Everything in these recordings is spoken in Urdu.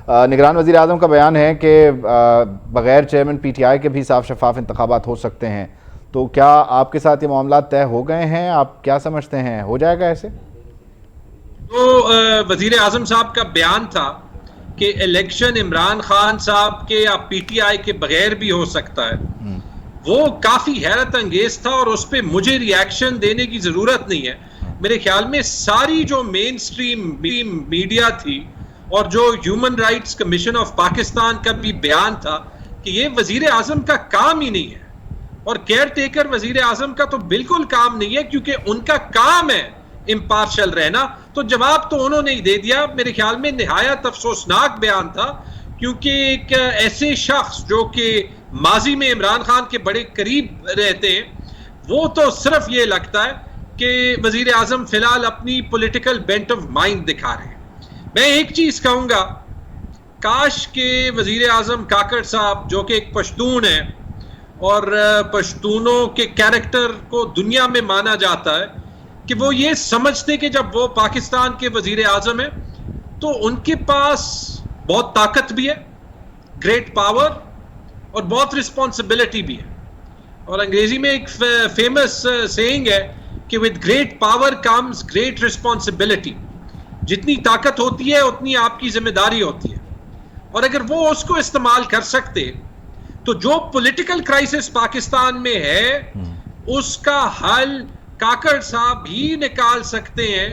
نگران وزیر اعظم کا بیان ہے کہ بغیر چیئرمین پی ٹی آئی کے بھی صاف شفاف انتخابات ہو سکتے ہیں، تو کیا آپ کے ساتھ یہ معاملات طے ہو گئے ہیں؟ آپ کیا سمجھتے ہیں، ہو جائے گا ایسے؟ تو وزیر اعظم صاحب کا بیان تھا کہ الیکشن عمران خان صاحب کے یا پی ٹی آئی کے بغیر بھی ہو سکتا ہے، وہ کافی حیرت انگیز تھا اور اس پہ مجھے ری ایکشن دینے کی ضرورت نہیں ہے۔ میرے خیال میں ساری جو مین سٹریم میڈیا تھی اور جو human rights commission of Pakistan کا بھی بیان تھا کہ یہ وزیر اعظم کا کام ہی نہیں ہے، اور کیئر ٹیکر وزیر اعظم کا تو بالکل کام نہیں ہے، کیونکہ ان کا کام ہے امپارشل رہنا۔ تو جواب تو انہوں نے ہی دے دیا۔ میرے خیال میں نہایت افسوسناک بیان تھا، کیونکہ ایک ایسے شخص جو کہ ماضی میں عمران خان کے بڑے قریب رہتے ہیں، وہ تو صرف یہ لگتا ہے کہ وزیر اعظم فی الحال اپنی پولیٹیکل بینٹ آف مائنڈ دکھا رہے ہیں۔ میں ایک چیز کہوں گا، کاش کہ وزیر اعظم کاکڑ صاحب جو کہ ایک پشتون ہے اور پشتونوں کے کیریکٹر کو دنیا میں مانا جاتا ہے، کہ وہ یہ سمجھتے کہ جب وہ پاکستان کے وزیر اعظم ہیں تو ان کے پاس بہت طاقت بھی ہے، گریٹ پاور، اور بہت رسپانسبلٹی بھی ہے۔ اور انگریزی میں ایک فیمس سیئنگ ہے کہ with great power comes great responsibility۔ جتنی طاقت ہوتی ہے اتنی آپ کی ذمہ داری ہوتی ہے، اور اگر وہ اس کو استعمال کر سکتے تو جو پولیٹیکل کرائسس پاکستان میں ہے اس کا حل کاکڑ صاحب ہی نکال سکتے ہیں،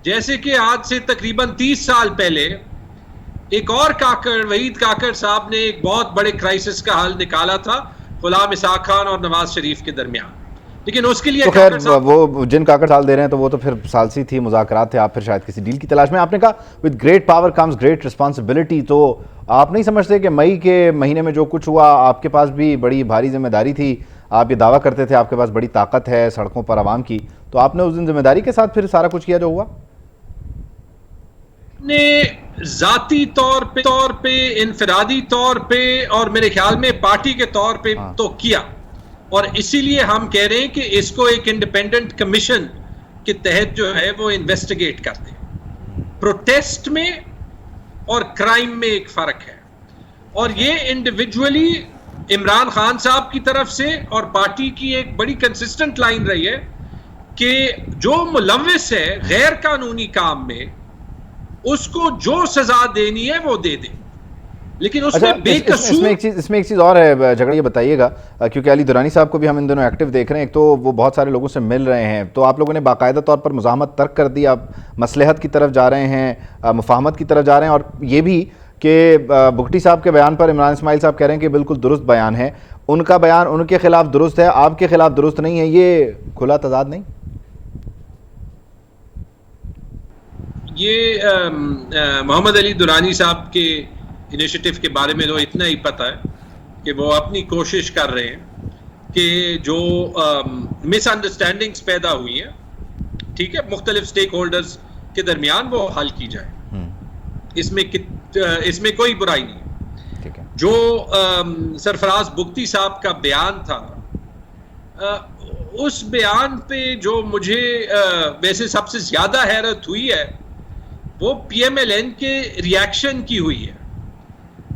جیسے کہ آج سے تقریباً 30 سال پہلے ایک اور کاکڑ، وحید کاکڑ صاحب نے ایک بہت بڑے کرائسس کا حل نکالا تھا غلام اسحاق خان اور نواز شریف کے درمیان۔ لیکن اس کے لیے تو خیر وہ جن کاکڑ سال دے رہے ہیں تو وہ تو پھر ثالثی تھی، مذاکرات تھے، آپ پھر شاید کسی ڈیل کی تلاش میں۔ آپ نے کہا with great power comes great responsibility، تو آپ نہیں سمجھتے کہ مئی کے مہینے میں جو کچھ ہوا آپ کے پاس بھی بڑی بھاری ذمہ داری تھی؟ آپ یہ دعویٰ کرتے تھے آپ کے پاس بڑی طاقت ہے سڑکوں پر عوام کی، تو آپ نے اس دن ذمہ داری کے ساتھ پھر سارا کچھ کیا جو ہوا؟ نے ذاتی طور پہ انفرادی طور پہ اور میرے خیال میں پارٹی کے طور پہ تو کیا، اور اسی لیے ہم کہہ رہے ہیں کہ اس کو ایک انڈیپینڈنٹ کمیشن کے تحت جو ہے وہ انویسٹیگیٹ کر دیں۔ پروٹیسٹ میں اور کرائم میں ایک فرق ہے، اور یہ انڈیویجولی عمران خان صاحب کی طرف سے اور پارٹی کی ایک بڑی کنسسٹنٹ لائن رہی ہے کہ جو ملوث ہے غیر قانونی کام میں اس کو جو سزا دینی ہے وہ دے دیں، لیکن اس میں بے قصور۔ اس میں ایک چیز اور ہے جھگڑا، یہ بتائیے گا کیونکہ علی درانی صاحب کو بھی ہم ان دنوں ایکٹیو دیکھ رہے ہیں، ایک تو وہ بہت سارے لوگوں سے مل رہے ہیں، تو آپ لوگوں نے باقاعدہ طور پر مزاحمت ترک کر دی، آپ مصلحت کی طرف جا رہے ہیں، مفاہمت کی طرف جا رہے ہیں، اور یہ بھی کہ بگٹی صاحب کے بیان پر عمران اسماعیل صاحب کہہ رہے ہیں کہ بالکل درست بیان ہے، ان کا بیان ان کے خلاف درست ہے، آپ کے خلاف درست نہیں ہے، یہ کھلا تضاد نہیں؟ یہ محمد علی درانی صاحب کے انیشیٹو کے بارے میں تو اتنا ہی پتہ ہے کہ وہ اپنی کوشش کر رہے ہیں کہ جو مس انڈرسٹینڈنگز پیدا ہوئی ہیں، ٹھیک ہے، مختلف سٹیک ہولڈرز کے درمیان وہ حل کی جائے، اس میں کوئی برائی نہیں۔ جو سرفراز بگٹی صاحب کا بیان تھا، اس بیان پہ جو مجھے ویسے سب سے زیادہ حیرت ہوئی ہے وہ پی ایم ایل این کے ری ایکشن کی ہوئی ہے۔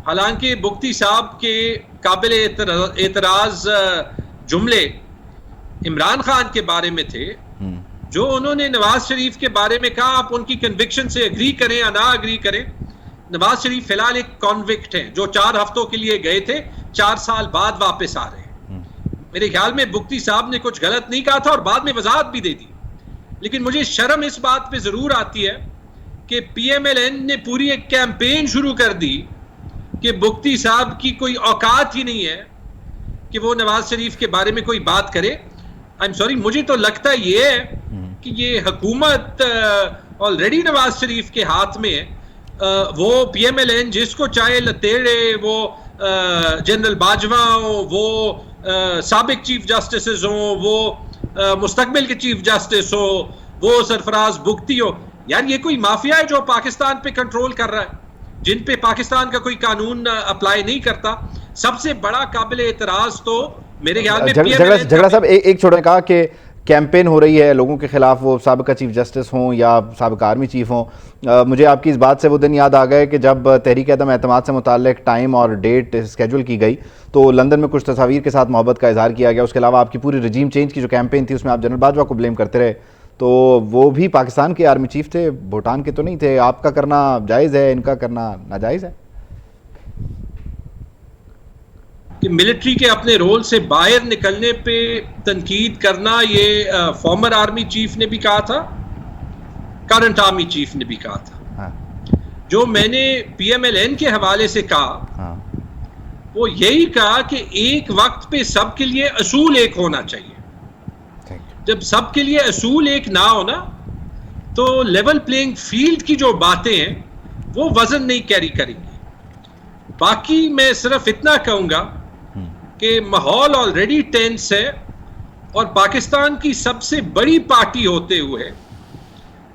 حالانکہ بگٹی صاحب کے قابل اعتراض جملے عمران خان کے بارے میں تھے، جو انہوں نے نواز شریف کے بارے میں کہا، آپ ان کی کنوکشن سے اگری کریں یا نہ اگری کریں، نواز شریف فی الحال ایک کانوکٹ ہیں جو 4 ہفتوں کے لیے گئے تھے، 4 سال بعد واپس آ رہے ہیں۔ میرے خیال میں بگٹی صاحب نے کچھ غلط نہیں کہا تھا اور بعد میں وضاحت بھی دے دی، لیکن مجھے شرم اس بات پہ ضرور آتی ہے کہ پی ایم ایل این نے پوری ایک کیمپین شروع کر دی کہ بگٹی صاحب کی کوئی اوقات ہی نہیں ہے کہ وہ نواز شریف کے بارے میں کوئی بات کرے۔ آئی ایم سوری، مجھے تو لگتا یہ ہے کہ یہ حکومت آلریڈی نواز شریف کے ہاتھ میں ہے، وہ پی ایم ایل این جس کو چاہے لتیڑے، وہ جنرل باجوہ ہوں، وہ سابق چیف جسٹسز ہوں، وہ مستقبل کے چیف جسٹس ہو، وہ سرفراز بگٹی ہو، یار یہ کوئی مافیا ہے جو پاکستان پہ کنٹرول کر رہا ہے، جن پہ پاکستان کا کوئی قانون اپلائی نہیں کرتا۔ سب سے بڑا قابل اعتراض تو میرے خیال میں جھگڑا صاحب ایک چھوڑے کہا کیمپین ہو رہی ہے لوگوں کے خلاف، وہ سابقہ چیف جسٹس ہوں یا سابقہ آرمی چیف ہوں. مجھے آپ کی اس بات سے وہ دن یاد آ گئے کہ جب تحریک عدم اعتماد سے متعلق ٹائم اور ڈیٹ اسکیجول کی گئی تو لندن میں کچھ تصاویر کے ساتھ محبت کا اظہار کیا گیا. اس کے علاوہ آپ کی پوری رجیم چینج کی جو کیمپین تھی اس میں آپ جنرل باجوہ کو بلیم کرتے رہے. تو وہ بھی پاکستان کے آرمی چیف تھے، بھوٹان کے تو نہیں تھے. آپ کا کرنا جائز ہے، ان کا کرنا ناجائز ہے؟ کہ ملٹری کے اپنے رول سے باہر نکلنے پہ تنقید کرنا، یہ فارمر آرمی چیف نے بھی کہا تھا، کرنٹ آرمی چیف نے بھی کہا تھا. جو میں نے پی ایم ایل این کے حوالے سے کہا وہ یہی کہا کہ ایک وقت پہ سب کے لیے اصول ایک ہونا چاہیے. جب سب کے لیے اصول ایک نہ ہونا تو لیول پلینگ فیلڈ کی جو باتیں ہیں وہ وزن نہیں کیری کریں گی. باقی میں صرف اتنا کہوں گا کہ ماحول آلریڈی ٹینس ہے، اور پاکستان کی سب سے بڑی پارٹی ہوتے ہوئے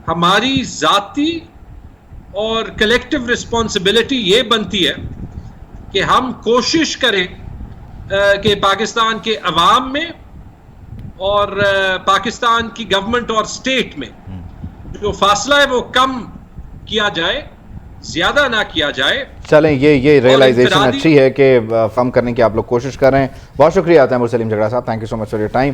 ہماری ذاتی اور کلیکٹیو رسپانسبلٹی یہ بنتی ہے کہ ہم کوشش کریں کہ پاکستان کے عوام میں اور پاکستان کی گورنمنٹ اور اسٹیٹ میں جو فاصلہ ہے وہ کم کیا جائے، زیادہ نہ کیا جائے. چلیں یہ ریئلائزیشن اچھی ہے کہ کم کرنے کی آپ لوگ کوشش کر رہے ہیں. بہت شکریہ تیمور سلیم جھگڑا صاحب، thank you so much for your time.